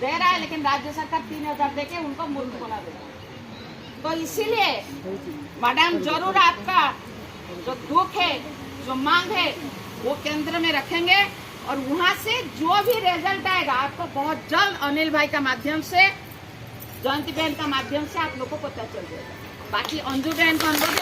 दे रहा है, लेकिन राज्य सरकार 3000 देके उनको मूर्ख बना दे रहा है। तो इसीलिए मैडम जरूर आपका जो दुख है, जो मांग है, वो केंद्र में रखेंगे और वहां से जो भी रिजल्ट आएगा आपको बहुत जल्द अनिल भाई का माध्यम से, जयंती बहन का माध्यम से आप लोगों को पता चल जाएगा। बाकी अंजू बहन को अनुरोध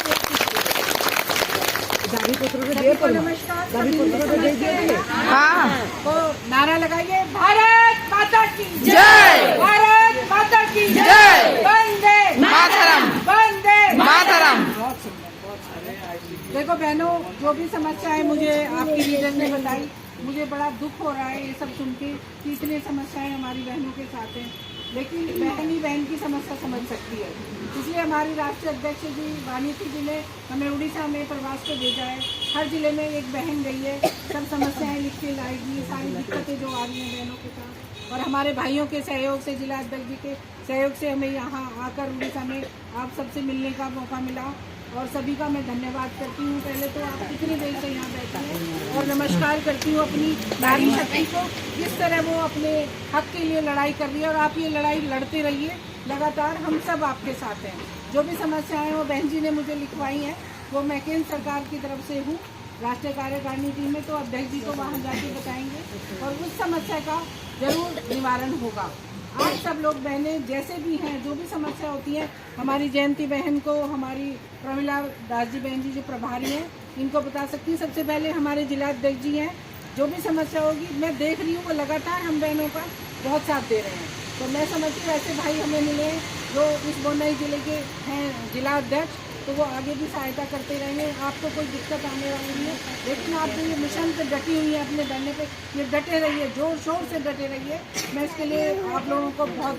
तो नारा लगाइए, भारत माता की जय, भारत माता की जय, वंदे मातरम, वंदे मातरम। बहुत सुंदर, बहुत सुंदर। देखो बहनों, जो भी समस्या है मुझे आपकी लीडर ने बताई, मुझे बड़ा दुख हो रहा है ये सब सुन के कि इतनी समस्याएं हमारी बहनों के साथ हैं, लेकिन बहन ही बहन की समस्या समझ सकती है। इसलिए हमारी राष्ट्रीय अध्यक्ष जी वानीथी जी ने हमें उड़ीसा में प्रवास को भेजा है। हर जिले में एक बहन गई है, सब समस्याएं लिख के लाएगी, सारी दिक्कतें जो आ रही हैं बहनों के साथ, और हमारे भाइयों के सहयोग से, जिला अध्यक्ष जी के सहयोग से हमें यहाँ आकर उड़ीसा में आप सबसे मिलने का मौका मिला और सभी का मैं धन्यवाद करती हूँ। पहले तो आप कितनी देर से यहाँ बैठे हैं और नमस्कार करती हूँ अपनी नारी शक्ति को, किस तरह वो अपने हक के लिए लड़ाई कर रही है और आप ये लड़ाई लड़ते रहिए लगातार, हम सब आपके साथ हैं। जो भी समस्याएं वो बहन जी ने मुझे लिखवाई हैं वो मैं केंद्र सरकार की तरफ से हूँ राष्ट्रीय कार्यकारिणी टीम में, तो अध्यक्ष जी को वहाँ जाके बताएंगे और उस समस्या का जरूर निवारण होगा। आप सब लोग बहनें जैसे भी हैं, जो भी समस्या होती है, हमारी जयंती बहन को, हमारी प्रमिला दास जी बहन जी जो प्रभारी हैं, इनको बता सकती हैं। सबसे पहले हमारे जिला अध्यक्ष जी हैं, जो भी समस्या होगी मैं देख रही हूँ वो लगातार हम बहनों का बहुत साथ दे रहे हैं। तो मैं समझती हूँ ऐसे भाई हमें मिले जो इस बोनई जिले के हैं जिला अध्यक्ष, तो वो आगे भी सहायता करते रहेंगे। आपको कोई दिक्कत आने वाली नहीं है, लेकिन आप ये मिशन पे डटी हुई है अपने डरने पे, ये डटे रहिए, जोर शोर से डटे रहिए। मैं इसके लिए आप लोगों को बहुत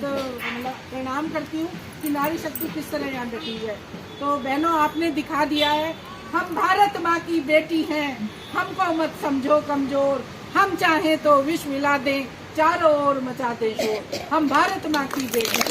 प्रणाम करती हूँ कि नारी शक्ति किस तरह यहाँ डटी है। तो बहनों, आपने दिखा दिया है, हम भारत माँ की बेटी हैं, हमको मत समझो कमजोर, हम चाहें तो विश्व मिला दें, चारों ओर मचा दे शोर, हम भारत माँ की बेटी।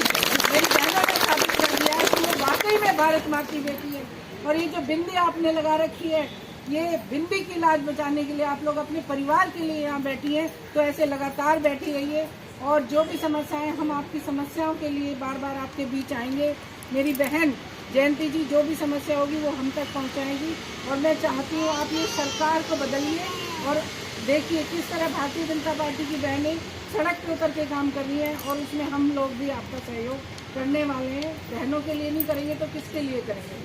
मेरी बहनों ने साबित कर दिया है कि वो वाकई में भारत माँ की बेटी है। और ये जो बिंदी आपने लगा रखी है, ये बिंदी की लाज बचाने के लिए आप लोग अपने परिवार के लिए यहाँ बैठी हैं, तो ऐसे लगातार बैठी रहिए। और जो भी समस्याएं, हम आपकी समस्याओं के लिए बार बार आपके बीच आएंगे। मेरी बहन जयंती जी जो भी समस्या होगी वो हम तक पहुँचाएंगी। और मैं चाहती हूँ आप ये सरकार को बदलिए और देखिए किस तरह भारतीय जनता पार्टी की बहनें सड़क पे उतर के काम कर रही हैं, और उसमें हम लोग भी आपका सहयोग करने वाले हैं। बहनों के लिए नहीं करेंगे तो किसके लिए करेंगे।